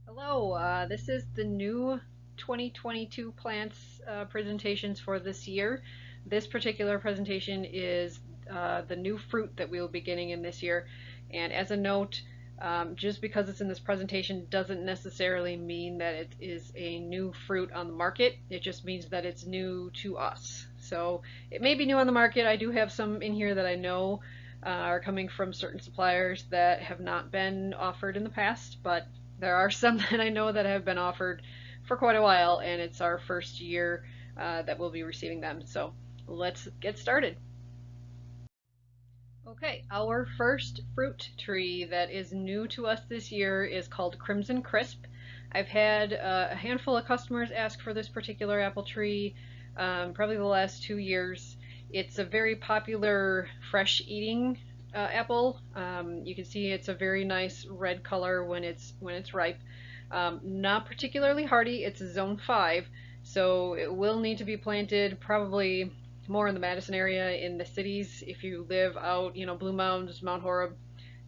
Hello, this is the new 2022 plants presentations for this year. This particular presentation is the new fruit that we will be getting in this year. And as a note, just because it's in this presentation doesn't necessarily mean that it is a new fruit on the market. It just means that it's new to us. So it may be new on the market. I do have some in here that I know are coming from certain suppliers that have not been offered in the past, but there are some that I know that have been offered for quite a while, and it's our first year that we'll be receiving them. So let's get started. Okay, our first fruit tree that is new to us this year is called Crimson Crisp. I've had a handful of customers ask for this particular apple tree, probably the last 2 years. It's a very popular fresh eating apple. You can see it's a very nice red color when it's ripe. Not particularly hardy. It's a zone 5, so it will need to be planted probably more in the Madison area. In the cities, if you live out, Blue Mounds, Mount Horeb,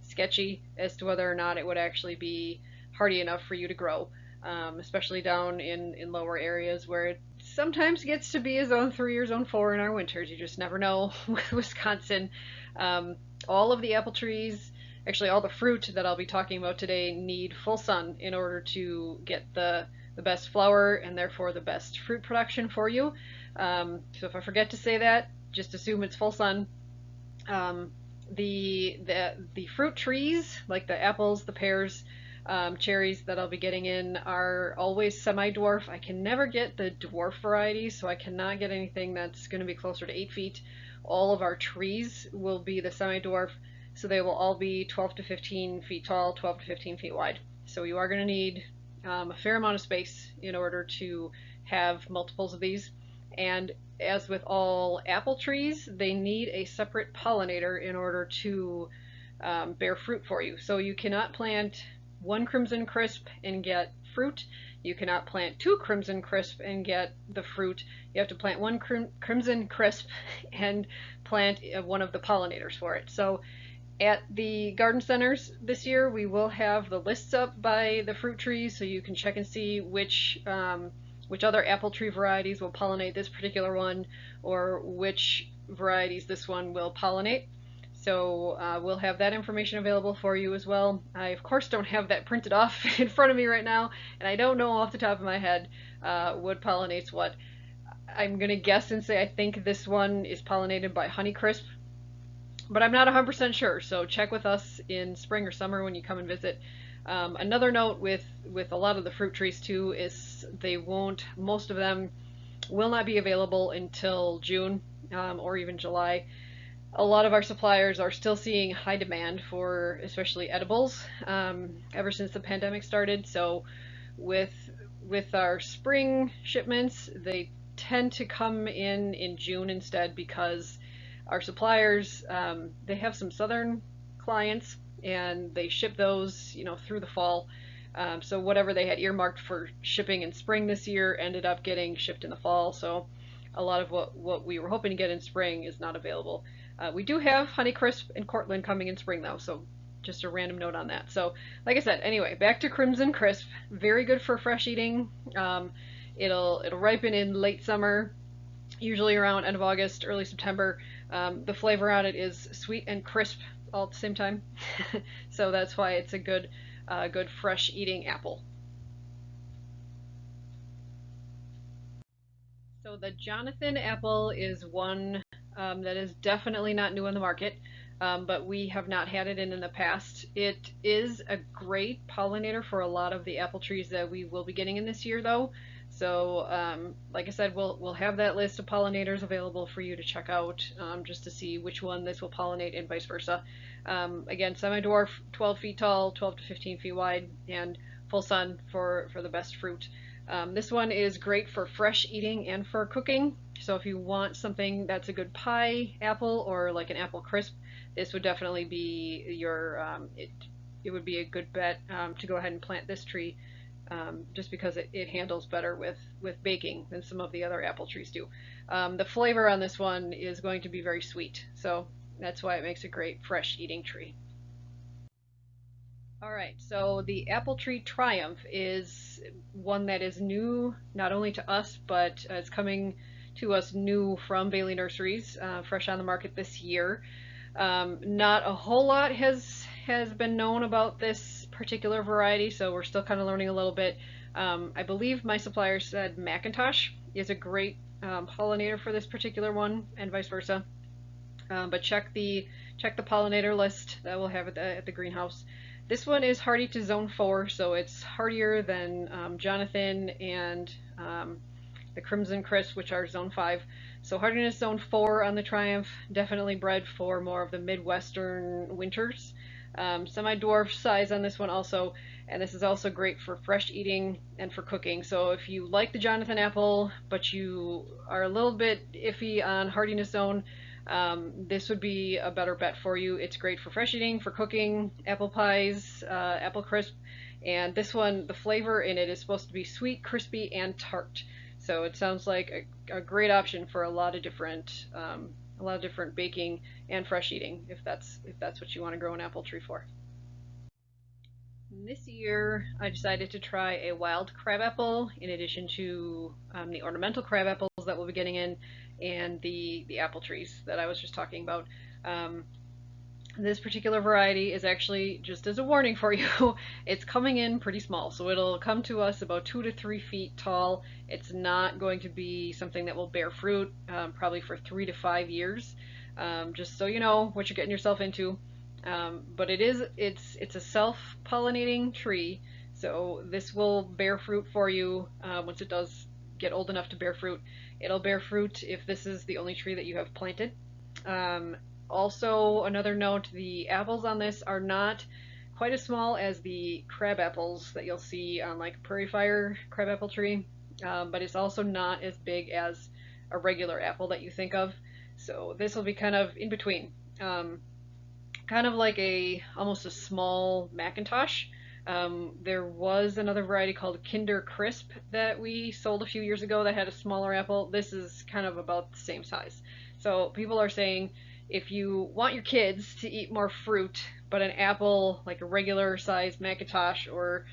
sketchy as to whether or not it would actually be hardy enough for you to grow, especially down in lower areas where it sometimes gets to be a zone 3 or zone 4 in our winters. You just never know with Wisconsin. All of the apple trees, actually all the fruit that I'll be talking about today, need full sun in order to get the best flower and therefore the best fruit production for you. So if I forget to say that, just assume it's full sun. Um, the fruit trees, like the apples, the pears, cherries that I'll be getting in, are always semi-dwarf. I can never get the dwarf varieties, so I cannot get anything that's going to be closer to 8 feet. All of our trees will be the semi-dwarf, so they will all be 12 to 15 feet tall, 12 to 15 feet wide. So you are going to need a fair amount of space in order to have multiples of these. And as with all apple trees, they need a separate pollinator in order to bear fruit for you. So you cannot plant one Crimson Crisp and get fruit. You cannot plant two Crimson Crisp and get the fruit. You have to plant one Crimson Crisp and plant one of the pollinators for it. So at the garden centers this year, we will have the lists up by the fruit trees, so you can check and see which other apple tree varieties will pollinate this particular one, or which varieties this one will pollinate. So we'll have that information available for you as well. I, of course, don't have that printed off in front of me right now, and I don't know off the top of my head what pollinates what. I'm going to guess and say I think this one is pollinated by Honeycrisp, but I'm not 100% sure, so check with us in spring or summer when you come and visit. Another note with a lot of the fruit trees too is most of them will not be available until June or even July. A lot of our suppliers are still seeing high demand for especially edibles ever since the pandemic started. So with our spring shipments, they tend to come in June instead, because our suppliers, they have some southern clients and they ship those, through the fall. So whatever they had earmarked for shipping in spring this year ended up getting shipped in the fall. So a lot of what we were hoping to get in spring is not available. We do have Honeycrisp and Cortland coming in spring though, so just a random note on that. So like I said, anyway, back to Crimson Crisp. Very good for fresh eating. It'll ripen in late summer, usually around end of August, early September. The flavor on it is sweet and crisp all at the same time. So that's why it's a good fresh eating apple. So the Jonathan apple is one that is definitely not new on the market, but we have not had it in the past. It is a great pollinator for a lot of the apple trees that we will be getting in this year, though. So, like I said, we'll have that list of pollinators available for you to check out, just to see which one this will pollinate and vice versa. Again, semi-dwarf, 12 feet tall, 12 to 15 feet wide, and full sun for the best fruit. This one is great for fresh eating and for cooking. So if you want something that's a good pie apple or like an apple crisp, this would definitely be it would be a good bet to go ahead and plant this tree, just because it handles better with baking than some of the other apple trees do. The flavor on this one is going to be very sweet, so that's why it makes a great fresh eating tree. All right, so the Apple Tree Triumph is one that is new not only to us, but it's coming to us new from Bailey Nurseries, fresh on the market this year. Not a whole lot has been known about this particular variety, so we're still kind of learning a little bit. I believe my supplier said Macintosh is a great pollinator for this particular one, and vice versa. But check the pollinator list that we'll have at the greenhouse. This one is hardy to zone 4, so it's hardier than Jonathan and the Crimson Crisp, which are zone 5. So hardiness zone 4 on the Triumph, definitely bred for more of the Midwestern winters. Semi-dwarf size on this one also, and this is also great for fresh eating and for cooking. So if you like the Jonathan apple, but you are a little bit iffy on hardiness zone, this would be a better bet for you. It's great for fresh eating, for cooking, apple pies, apple crisp, and this one, the flavor in it is supposed to be sweet, crispy, and tart. So it sounds like a great option for a lot of different baking and fresh eating, if that's what you want to grow an apple tree for. This year, I decided to try a wild crabapple in addition to the ornamental crabapples that we'll be getting in, and the apple trees that I was just talking about. Um, this particular variety is actually, just as a warning for you, it's coming in pretty small. So it'll come to us about 2 to 3 feet tall. It's not going to be something that will bear fruit probably for 3 to 5 years. Just so you know what you're getting yourself into. But it's a self-pollinating tree, so this will bear fruit for you once it does get old enough to bear fruit. It'll bear fruit if this is the only tree that you have planted. Um, Also, another note, the apples on this are not quite as small as the crab apples that you'll see on like a prairie fire crabapple tree, but it's also not as big as a regular apple that you think of. So this will be kind of in between. Kind of like almost a small Macintosh. There was another variety called Kinder Crisp that we sold a few years ago that had a smaller apple. This is kind of about the same size. So people are saying if you want your kids to eat more fruit, but an apple like a regular size Macintosh or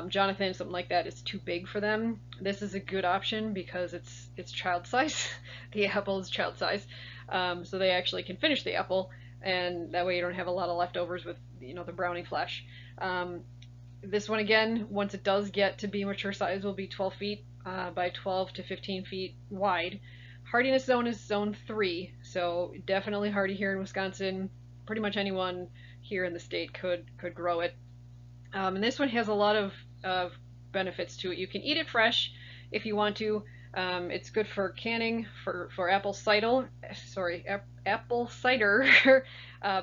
Jonathan, something like that, is too big for them, this is a good option because it's child size. The apple is child size, so they actually can finish the apple, and that way you don't have a lot of leftovers with the brownie flesh. This one again, once it does get to be mature size, will be 12 feet by 12 to 15 feet wide. Hardiness zone is zone 3, so definitely hardy here in Wisconsin. Pretty much anyone here in the state could grow it. And this one has a lot of benefits to it. You can eat it fresh if you want to. It's good for canning, for apple cider, apple cider,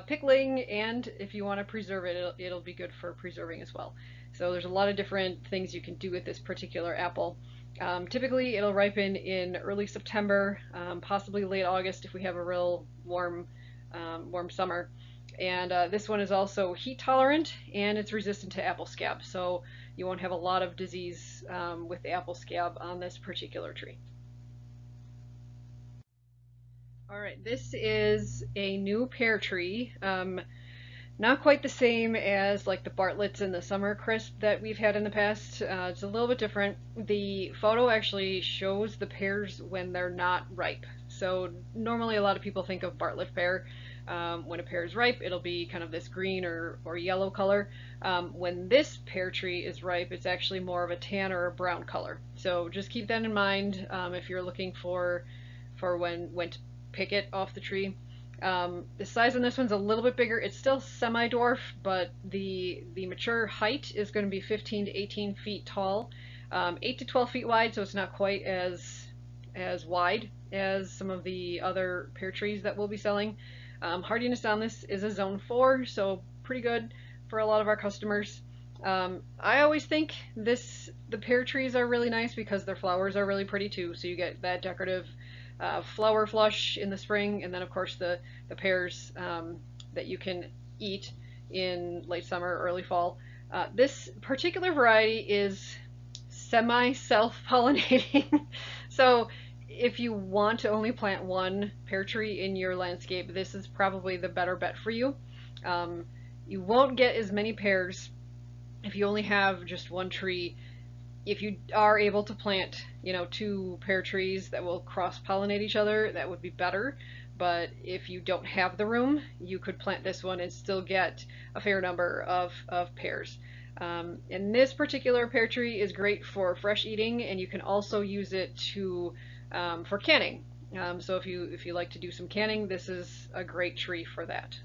pickling, and if you want to preserve it, it'll be good for preserving as well. So there's a lot of different things you can do with this particular apple. Typically, it'll ripen in early September, possibly late August if we have a real warm summer. And this one is also heat tolerant, and it's resistant to apple scab, so you won't have a lot of disease with the apple scab on this particular tree. All right, this is a new pear tree. Not quite the same as like the Bartlett's and the Summer Crisp that we've had in the past. It's a little bit different. The photo actually shows the pears when they're not ripe. So normally a lot of people think of Bartlett pear. When a pear is ripe, it'll be kind of this green or yellow color. When this pear tree is ripe, it's actually more of a tan or a brown color. So just keep that in mind if you're looking for when to pick it off the tree. The size on this one's a little bit bigger. It's still semi-dwarf, but the mature height is going to be 15 to 18 feet tall, 8 to 12 feet wide, so it's not quite as wide as some of the other pear trees that we'll be selling. Hardiness on this is a zone 4, so pretty good for a lot of our customers. I always think the pear trees are really nice because their flowers are really pretty too, so you get that decorative flower flush in the spring, and then of course the pears that you can eat in late summer, early fall. This particular variety is semi-self-pollinating, so if you want to only plant one pear tree in your landscape, this is probably the better bet for you. You won't get as many pears If you only have just one tree, if you are able to plant, you know, two pear trees that will cross-pollinate each other, that would be better. But if you don't have the room, you could plant this one and still get a fair number of pears. And this particular pear tree is great for fresh eating, and you can also use it to for canning. So if you like to do some canning, this is a great tree for that.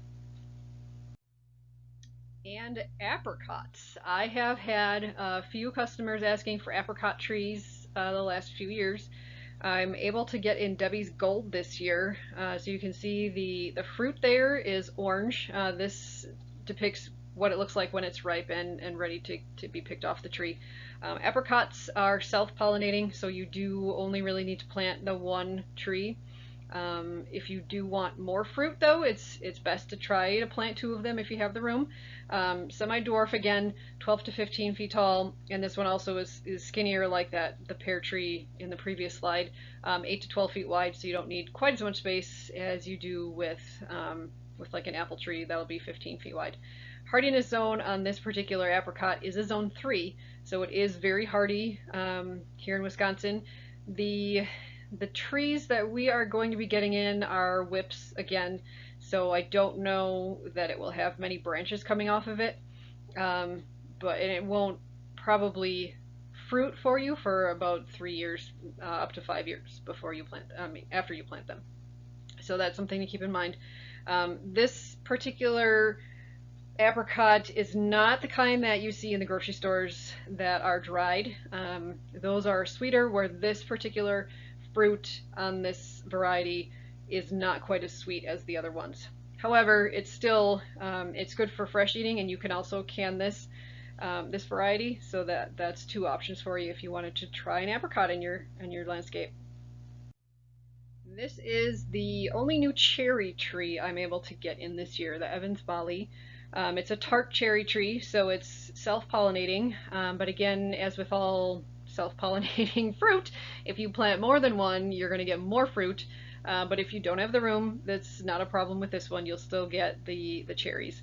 And apricots. I have had a few customers asking for apricot trees the last few years. I'm able to get in Debbie's Gold this year. So you can see the fruit there is orange. This depicts what it looks like when it's ripe and ready to be picked off the tree. Apricots are self-pollinating, so you do only really need to plant the one tree. If you do want more fruit, though, it's best to try to plant two of them if you have the room. Semi-dwarf, again, 12 to 15 feet tall, and this one also is skinnier like the pear tree in the previous slide, 8 to 12 feet wide, so you don't need quite as much space as you do with like an apple tree that'll be 15 feet wide. Hardiness zone on this particular apricot is a zone 3, so it is very hardy here in Wisconsin. The trees that we are going to be getting in are whips again, so I don't know that it will have many branches coming off of it, but it won't probably fruit for you for about 3 years, up to 5 years before you plant, after you plant them. So that's something to keep in mind. This particular apricot is not the kind that you see in the grocery stores that are dried. Those are sweeter, where this particular fruit on this variety is not quite as sweet as the other ones. However, it's still it's good for fresh eating, and you can also can this variety. So that's two options for you if you wanted to try an apricot in your landscape. This is the only new cherry tree I'm able to get in this year, the Evans Bolly. It's a tart cherry tree, so it's self-pollinating, but again, as with all self-pollinating fruit, if you plant more than one, you're going to get more fruit, but if you don't have the room, that's not a problem with this one. You'll still get the cherries.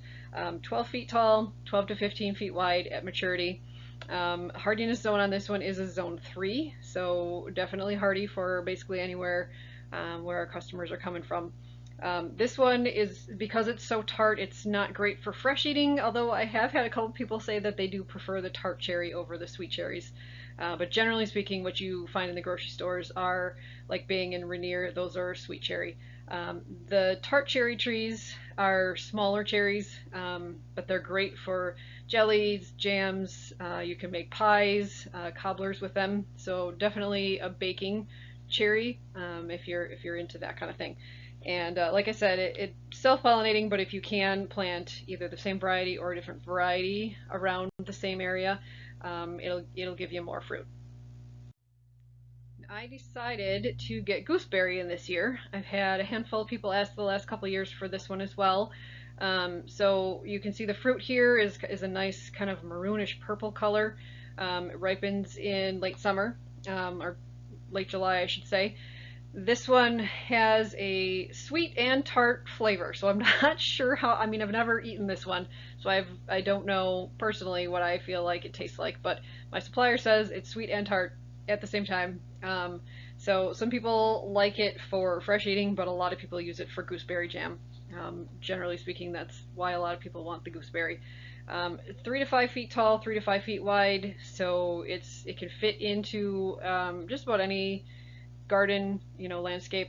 12 feet tall, 12 to 15 feet wide at maturity. Hardiness zone on this one is a zone 3, so definitely hardy for basically anywhere where our customers are coming from. This one is, because it's so tart, it's not great for fresh eating, although I have had a couple people say that they do prefer the tart cherry over the sweet cherries. But generally speaking, what you find in the grocery stores are like Bing and Rainier, those are sweet cherry. The tart cherry trees are smaller cherries, but they're great for jellies, jams, you can make pies, cobblers with them, so definitely a baking cherry if you're into that kind of thing. And like I said, it's self-pollinating, but if you can plant either the same variety or a different variety around the same area, it'll give you more fruit. I decided to get gooseberry in this year. I've had a handful of people ask the last couple of years for this one as well. So you can see the fruit here is a nice kind of maroonish purple color. It ripens in late summer, or late July, I should say. This one has a sweet and tart flavor, so I'm not sure how, I mean, I've never eaten this one, so I don't know personally what I feel like it tastes like, but my supplier says it's sweet and tart at the same time. So some people like it for fresh eating, but a lot of people use it for gooseberry jam. Generally speaking, that's why a lot of people want the gooseberry. 3 to 5 feet tall, 3 to 5 feet wide, so it can fit into just about any garden, landscape.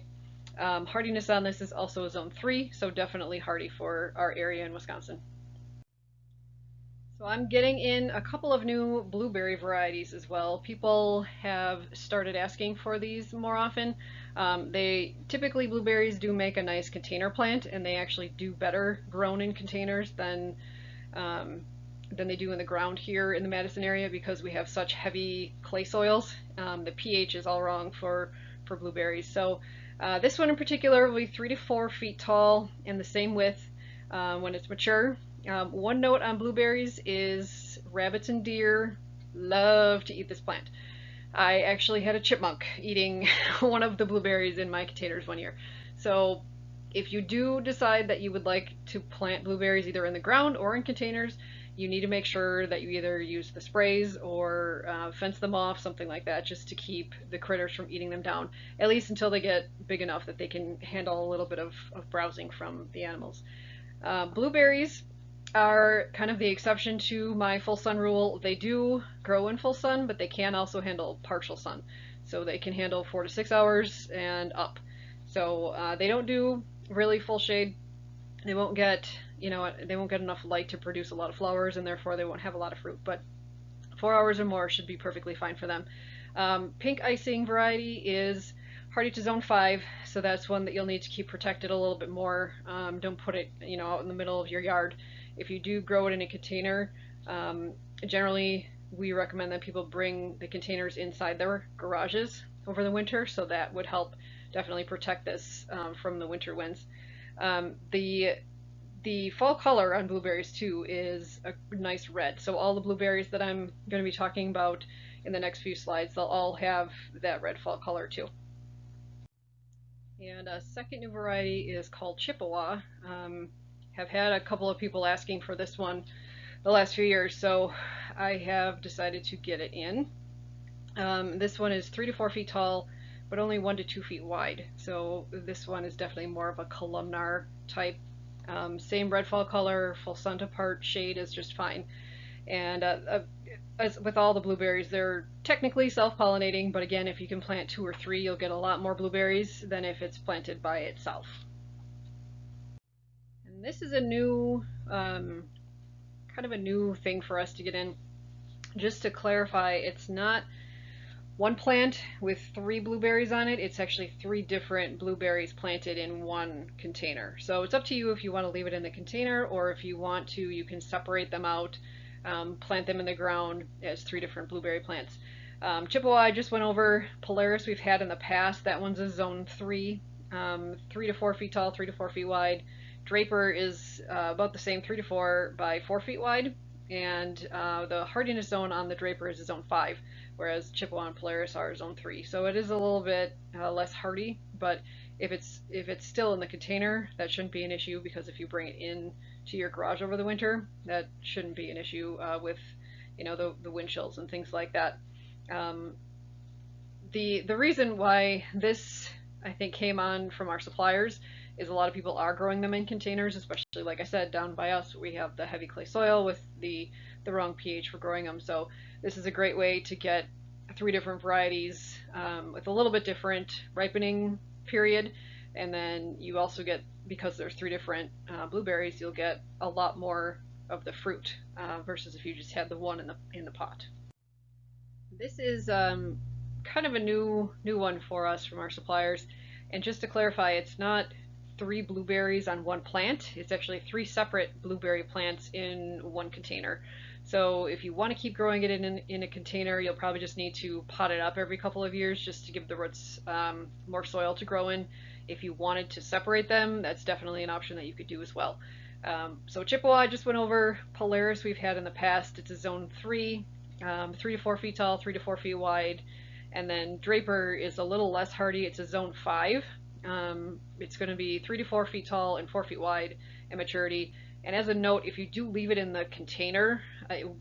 Hardiness on this is also a zone 3, so definitely hardy for our area in Wisconsin. So I'm getting in a couple of new blueberry varieties as well. People have started asking for these more often. Blueberries do make a nice container plant, and they actually do better grown in containers than they do in the ground here in the Madison area, because we have such heavy clay soils. The pH is all wrong for blueberries. So this one in particular will be 3 to 4 feet tall and the same width when it's mature. One note on blueberries is rabbits and deer love to eat this plant. I actually had a chipmunk eating one of the blueberries in my containers one year. So if you do decide that you would like to plant blueberries either in the ground or in containers, you need to make sure that you either use the sprays or fence them off, something like that, just to keep the critters from eating them down, at least until they get big enough that they can handle a little bit of browsing from the animals. Blueberries are kind of the exception to my full sun rule. They do grow in full sun, but they can also handle partial sun. So they can handle 4 to 6 hours and up. So they don't do really full shade. They won't get, they won't get enough light to produce a lot of flowers, and therefore they won't have a lot of fruit. But 4 hours or more should be perfectly fine for them. Pink icing variety is hardy to zone 5, so that's one that you'll need to keep protected a little bit more. Don't put it, out in the middle of your yard. If you do grow it in a container, generally we recommend that people bring the containers inside their garages over the winter, so that would help definitely protect this from the winter winds. The fall color on blueberries too is a nice red. So all the blueberries that I'm going to be talking about in the next few slides, they'll all have that red fall color too. And a second new variety is called Chippewa. Have had a couple of people asking for this one the last few years, so I have decided to get it in. This one is 3 to 4 feet tall, but only 1 to 2 feet wide. So this one is definitely more of a columnar type. Same red fall color, full sun to part shade is just fine. And as with all the blueberries, they're technically self-pollinating, but again, if you can plant 2 or 3, you'll get a lot more blueberries than if it's planted by itself. And this is a new, kind of a new thing for us to get in. Just to clarify, it's not one plant with 3 blueberries on it. It's actually 3 different blueberries planted in one container. So it's up to you if you want to leave it in the container, or if you want to, you can separate them out, plant them in the ground as 3 different blueberry plants. Chippewa I just went over. Polaris we've had in the past. That one's a zone 3, 3 to 4 feet tall, 3 to 4 feet wide. Draper is about the same, 3 to 4 by 4 feet wide. And the hardiness zone on the Draper is a zone 5, whereas Chippewa and Polaris are zone 3. So it is a little bit less hardy, but if it's still in the container, that shouldn't be an issue, because if you bring it in to your garage over the winter, that shouldn't be an issue with the wind chills and things like that. The reason why this, I think, came on from our suppliers is a lot of people are growing them in containers, especially, like I said, down by us we have the heavy clay soil with the wrong pH for growing them. So this is a great way to get 3 different varieties with a little bit different ripening period, and then you also get, because there's 3 different blueberries, you'll get a lot more of the fruit versus if you just had the one in the pot. This is kind of a new one for us from our suppliers, and just to clarify, it's not 3 blueberries on one plant. It's actually 3 separate blueberry plants in one container. So if you want to keep growing it in a container, you'll probably just need to pot it up every couple of years just to give the roots more soil to grow in. If you wanted to separate them, that's definitely an option that you could do as well. So Chippewa I just went over. Polaris we've had in the past. It's a zone 3, 3 to 4 feet tall, 3 to 4 feet wide. And then Draper is a little less hardy. It's a zone 5. It's going to be 3 to 4 feet tall and 4 feet wide in maturity. And as a note, if you do leave it in the container,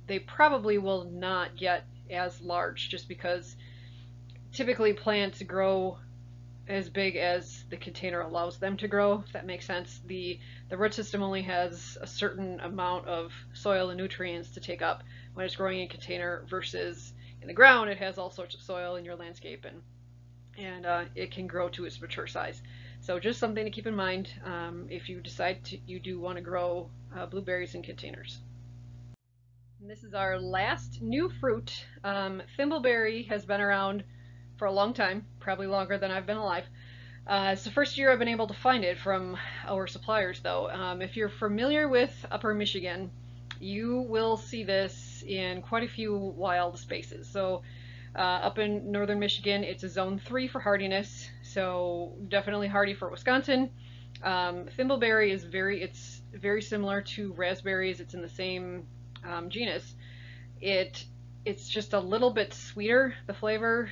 they probably will not get as large, just because typically plants grow as big as the container allows them to grow, if that makes sense. The root system only has a certain amount of soil and nutrients to take up when it's growing in a container, versus in the ground it has all sorts of soil in your landscape, and it can grow to its mature size. So just something to keep in mind if you decide you do want to grow blueberries in containers. And this is our last new fruit. Thimbleberry has been around for a long time, probably longer than I've been alive. It's the first year I've been able to find it from our suppliers, though. If you're familiar with Upper Michigan, you will see this in quite a few wild spaces. So up in northern Michigan, it's a zone 3 for hardiness, so definitely hardy for Wisconsin. Thimbleberry is very similar to raspberries. It's in the same genus. It's just a little bit sweeter, the flavor.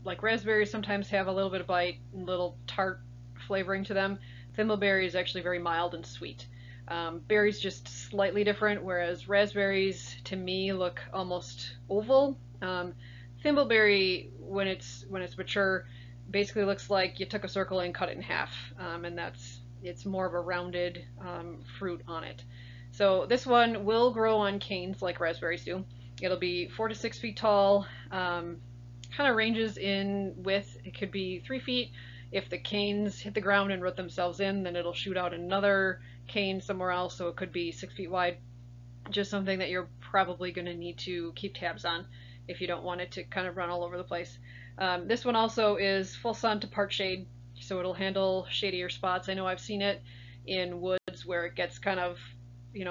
Like raspberries sometimes have a little bit of bite, little tart flavoring to them. Thimbleberry is actually very mild and sweet. Berries just slightly different, whereas raspberries to me look almost oval. Thimbleberry, when it's mature, basically looks like you took a circle and cut it in half, and it's more of a rounded fruit on it. So this one will grow on canes like raspberries do. It'll be 4 to 6 feet tall. Kind of ranges in width. It could be 3 feet. If the canes hit the ground and root themselves in, then it'll shoot out another cane somewhere else, so it could be 6 feet wide. Just something that you're probably going to need to keep tabs on if you don't want it to kind of run all over the place. This one also is full sun to part shade, so it'll handle shadier spots. I know I've seen it in woods where it gets kind of,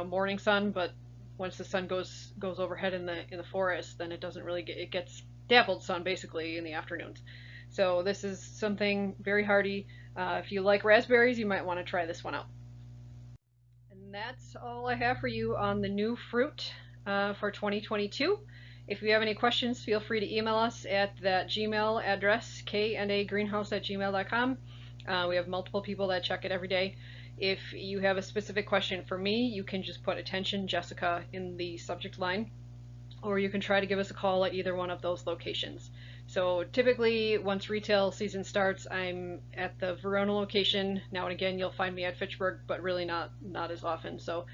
morning sun, but once the sun goes overhead in the forest, then it doesn't really it gets dappled sun basically in the afternoons. So this is something very hardy. If you like raspberries, you might want to try this one out. And that's all I have for you on the new fruit for 2022. If you have any questions, feel free to email us at that Gmail address, knagreenhouse@gmail.com. We have multiple people that check it every day. If you have a specific question for me, you can just put "Attention Jessica" in the subject line, or you can try to give us a call at either one of those locations. So typically, once retail season starts, I'm at the Verona location. Now and again, you'll find me at Fitchburg, but really not as often. So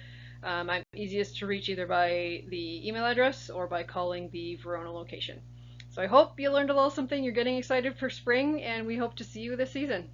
I'm easiest to reach either by the email address or by calling the Verona location. So I hope you learned a little something. You're getting excited for spring, and we hope to see you this season.